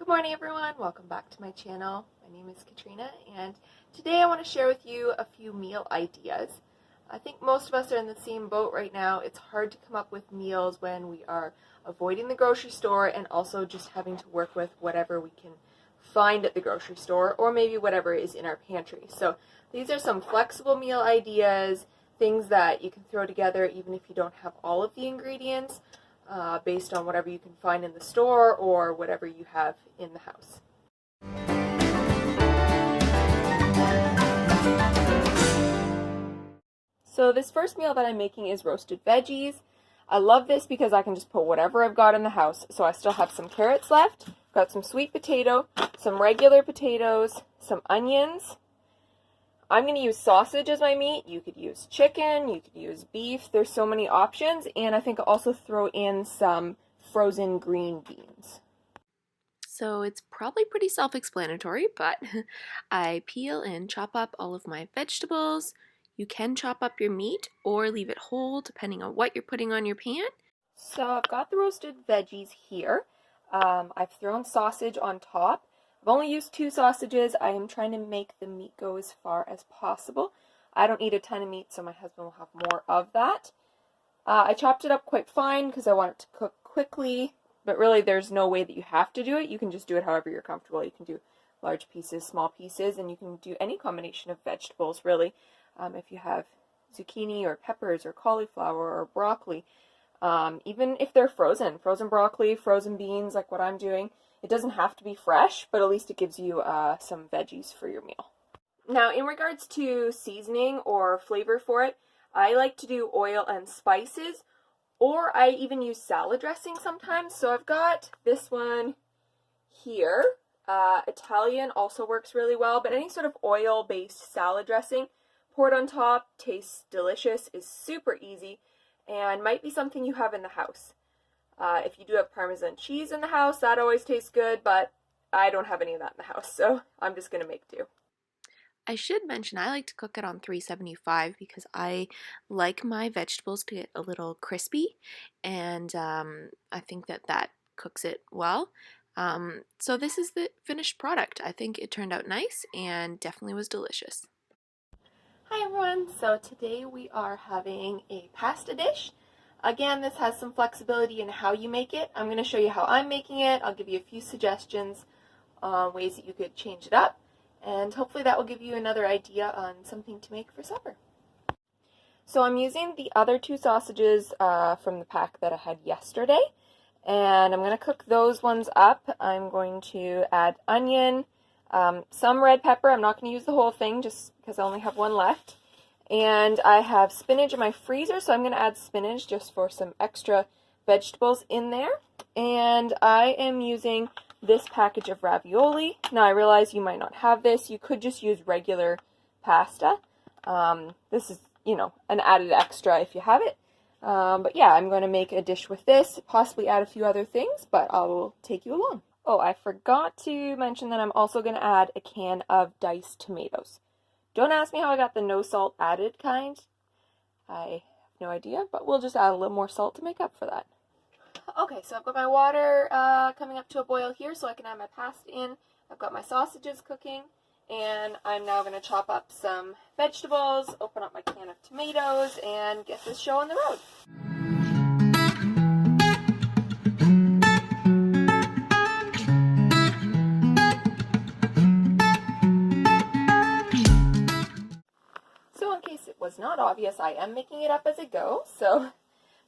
Good morning everyone, welcome back to my channel. My name is Katrina and today I want to share with you a few meal ideas. I think most of us are in the same boat right now. It's hard to come up with meals when we are avoiding the grocery store and also just having to work with whatever we can find at the grocery store or maybe whatever is in our pantry. So these are some flexible meal ideas, things that you can throw together even if you don't have all of the ingredients. Based on whatever you can find in the store or whatever you have in the house. So this first meal that I'm making is roasted veggies. I love this because I can just put whatever I've got in the house. So I still have some carrots left, got some sweet potato, some regular potatoes, some onions. I'm going to use sausage as my meat. You could use chicken, you could use beef. There's so many options, and I think I'll also throw in some frozen green beans. So it's probably pretty self-explanatory, but I peel and chop up all of my vegetables. You can chop up your meat or leave it whole depending on what you're putting on your pan. So I've got the roasted veggies here. I've thrown sausage on top. I've only used 2 sausages. I am trying to make the meat go as far as possible. I don't eat a ton of meat, so my husband will have more of that. I chopped it up quite fine because I want it to cook quickly, but really there's no way that you have to do it. You can just do it however you're comfortable. You can do large pieces, small pieces, and you can do any combination of vegetables, really. If you have zucchini or peppers or cauliflower or broccoli, even if they're frozen broccoli, frozen beans, like what I'm doing. It doesn't have to be fresh, but at least it gives you some veggies for your meal. Now, in regards to seasoning or flavor for it, I like to do oil and spices, or I even use salad dressing sometimes. So I've got this one here. Italian also works really well, but any sort of oil-based salad dressing poured on top tastes delicious, is super easy, and might be something you have in the house. If you do have Parmesan cheese in the house, that always tastes good, but I don't have any of that in the house, so I'm just going to make do. I should mention I like to cook it on 375 because I like my vegetables to get a little crispy, and I think that cooks it well. So this is the finished product. I think it turned out nice and definitely was delicious. Hi everyone, so today we are having a pasta dish. Again, this has some flexibility in how you make it. I'm going to show you how I'm making it. I'll give you a few suggestions on ways that you could change it up, and hopefully that will give you another idea on something to make for supper. So I'm using the other 2 sausages from the pack that I had yesterday, and I'm going to cook those ones up. I'm going to add onion, some red pepper. I'm not going to use the whole thing just because I only have 1 left. And I have spinach in my freezer, so I'm going to add spinach just for some extra vegetables in there. And I am using this package of ravioli. Now I realize you might not have this. You could just use regular pasta. This is, an added extra if you have it. But yeah, I'm going to make a dish with this, possibly add a few other things, but I will take you along. Oh, I forgot to mention that I'm also going to add a can of diced tomatoes. Don't ask me how I got the no salt added kind. I have no idea, but we'll just add a little more salt to make up for that. Okay, so I've got my water coming up to a boil here so I can add my pasta in. I've got my sausages cooking, and I'm now going to chop up some vegetables, open up my can of tomatoes, and get this show on the road. Was not obvious, I am making it up as I go, so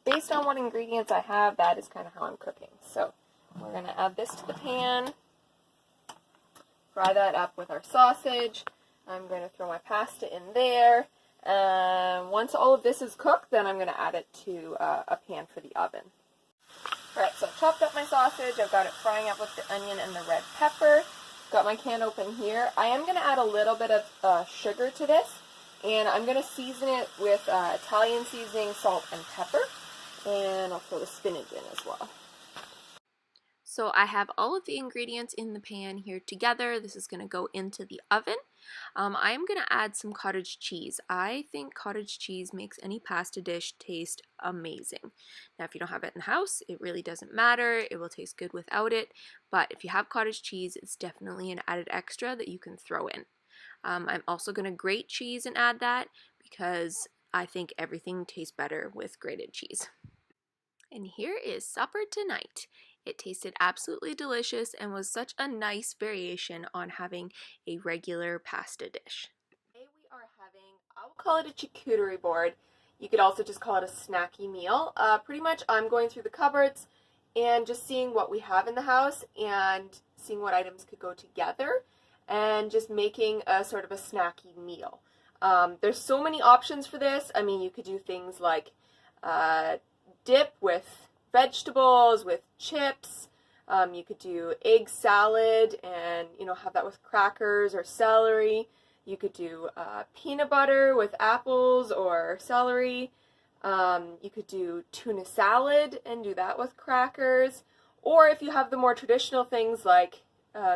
based on what ingredients I have, that is kind of how I'm cooking. So we're going to add this to the pan, fry that up with our sausage. I'm going to throw my pasta in there, and once all of this is cooked, then I'm going to add it to a pan for the oven. Alright, so I've chopped up my sausage, I've got it frying up with the onion and the red pepper, got my can open here. I am going to add a little bit of sugar to this. And I'm going to season it with Italian seasoning, salt, and pepper. And I'll throw the spinach in as well. So I have all of the ingredients in the pan here together. This is going to go into the oven. I am going to add some cottage cheese. I think cottage cheese makes any pasta dish taste amazing. Now if you don't have it in the house, it really doesn't matter. It will taste good without it. But if you have cottage cheese, it's definitely an added extra that you can throw in. I'm also going to grate cheese and add that because I think everything tastes better with grated cheese. And here is supper tonight. It tasted absolutely delicious and was such a nice variation on having a regular pasta dish. Today we are having, I will call it a charcuterie board. You could also just call it a snacky meal. Pretty much I'm going through the cupboards and just seeing what we have in the house and seeing what items could go together and just making a sort of a snacky meal. There's so many options for this. I mean, you could do things like dip with vegetables, with chips. You could do egg salad and, have that with crackers or celery. You could do peanut butter with apples or celery. You could do tuna salad and do that with crackers. Or if you have the more traditional things like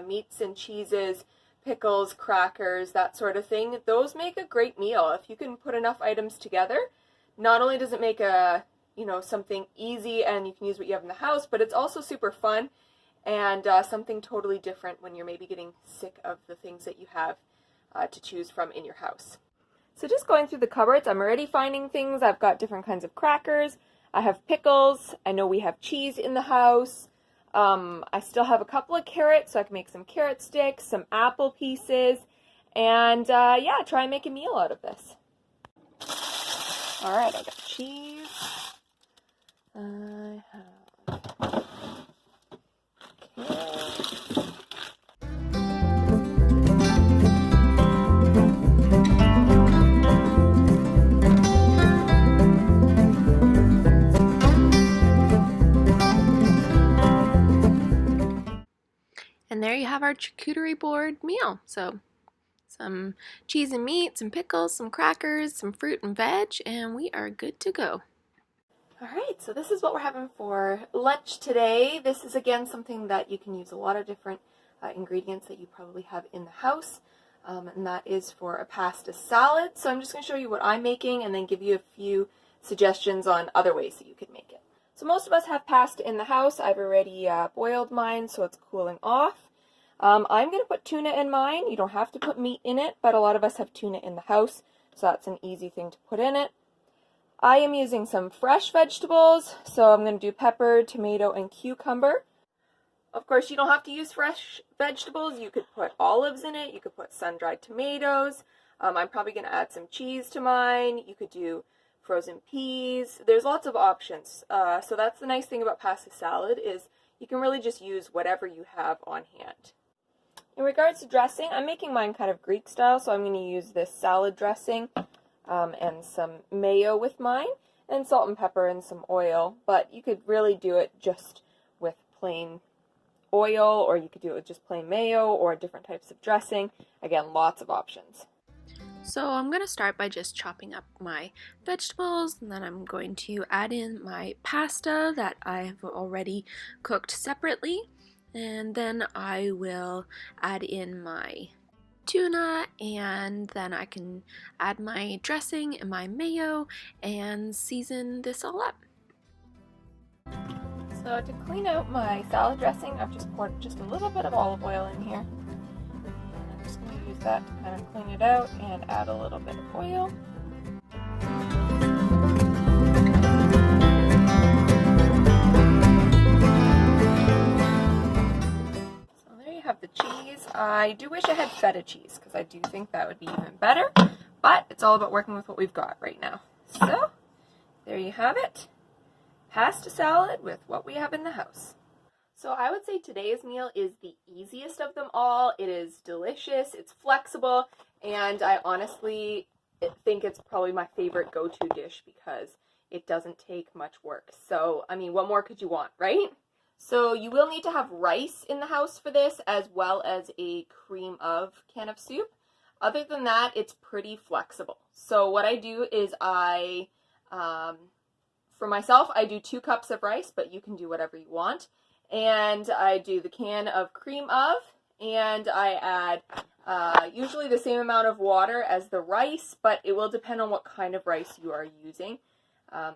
meats and cheeses, pickles, crackers, that sort of thing, those make a great meal. If you can put enough items together, not only does it make something easy and you can use what you have in the house, but it's also super fun and something totally different when you're maybe getting sick of the things that you have to choose from in your house. So just going through the cupboards, I'm already finding things. I've got different kinds of crackers. I have pickles. I know we have cheese in the house. I still have a couple of carrots, so I can make some carrot sticks, some apple pieces, and try and make a meal out of this. All right, I got cheese. I have carrots. And there you have our charcuterie board meal. So some cheese and meat, some pickles, some crackers, some fruit and veg, and we are good to go. All right, so this is what we're having for lunch today. This is, again, something that you can use a lot of different ingredients that you probably have in the house, and that is for a pasta salad. So I'm just going to show you what I'm making and then give you a few suggestions on other ways that you could make it. So most of us have pasta in the house. I've already boiled mine, so it's cooling off. I'm going to put tuna in mine. You don't have to put meat in it, but a lot of us have tuna in the house, so that's an easy thing to put in it. I am using some fresh vegetables, so I'm going to do pepper, tomato, and cucumber. Of course, you don't have to use fresh vegetables. You could put olives in it. You could put sun-dried tomatoes. I'm probably going to add some cheese to mine. You could do frozen peas. There's lots of options. So that's the nice thing about pasta salad is you can really just use whatever you have on hand. In regards to dressing, I'm making mine kind of Greek style, so I'm going to use this salad dressing. And some mayo with mine, and salt and pepper and some oil, but you could really do it just with plain oil, or you could do it with just plain mayo or different types of dressing. Again, lots of options. So I'm going to start by just chopping up my vegetables, and then I'm going to add in my pasta that I've already cooked separately, and then I will add in my tuna, and then I can add my dressing and my mayo and season this all up. So to clean out my salad dressing, I've just poured just a little bit of olive oil in here. And I'm just going to use that to kind of clean it out and add a little bit of oil. Have the cheese. I do wish I had feta cheese because I do think that would be even better, but it's all about working with what we've got right now. So there you have it, pasta salad with what we have in the house. So I would say today's meal is the easiest of them all. It is delicious, it's flexible, and I honestly think it's probably my favorite go-to dish because it doesn't take much work. So I mean, what more could you want, right? So you will need to have rice in the house for this, as well as a cream of can of soup. Other than that, it's pretty flexible. So what I do is for myself, I do 2 cups of rice, but you can do whatever you want. and I do the can of cream of, and I add usually the same amount of water as the rice, but it will depend on what kind of rice you are using.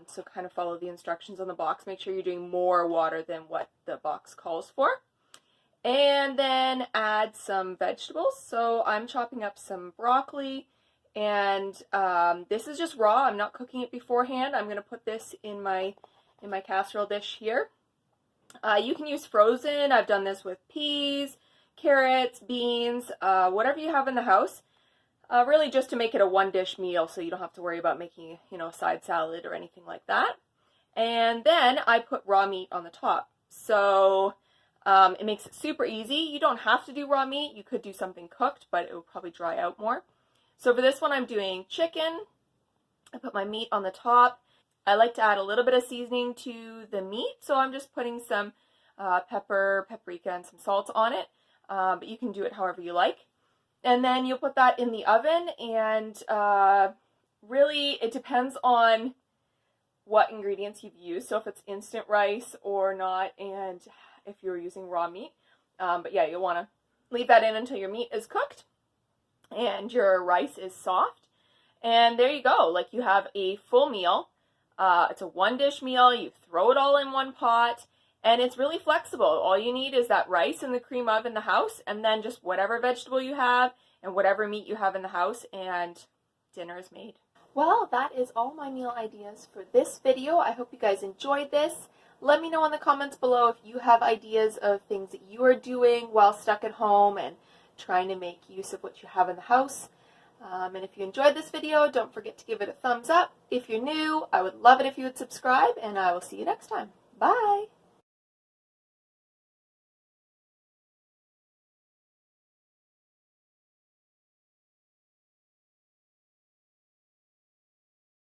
So kind of follow the instructions on the box. Make sure you're doing more water than what the box calls for. And then add some vegetables. So I'm chopping up some broccoli, and this is just raw. I'm not cooking it beforehand. I'm going to put this in my casserole dish here. You can use frozen. I've done this with peas, carrots, beans, whatever you have in the house. Really just to make it a one-dish meal so you don't have to worry about making, a side salad or anything like that. And then I put raw meat on the top. So it makes it super easy. You don't have to do raw meat. You could do something cooked, but it will probably dry out more. So for this one, I'm doing chicken. I put my meat on the top. I like to add a little bit of seasoning to the meat, so I'm just putting some pepper, paprika, and some salt on it. But you can do it however you like. And then you'll put that in the oven, and really it depends on what ingredients you've used. So if it's instant rice or not, and if you're using raw meat. But yeah, you'll want to leave that in until your meat is cooked and your rice is soft. And there you go. Like, you have a full meal. It's a one-dish meal. You throw it all in one pot. And it's really flexible. All you need is that rice and the cream of in the house, and then just whatever vegetable you have and whatever meat you have in the house, and dinner is made. Well, that is all my meal ideas for this video. I hope you guys enjoyed this. Let me know in the comments below if you have ideas of things that you are doing while stuck at home and trying to make use of what you have in the house. And if you enjoyed this video, don't forget to give it a thumbs up. If you're new, I would love it if you would subscribe, and I will see you next time. Bye!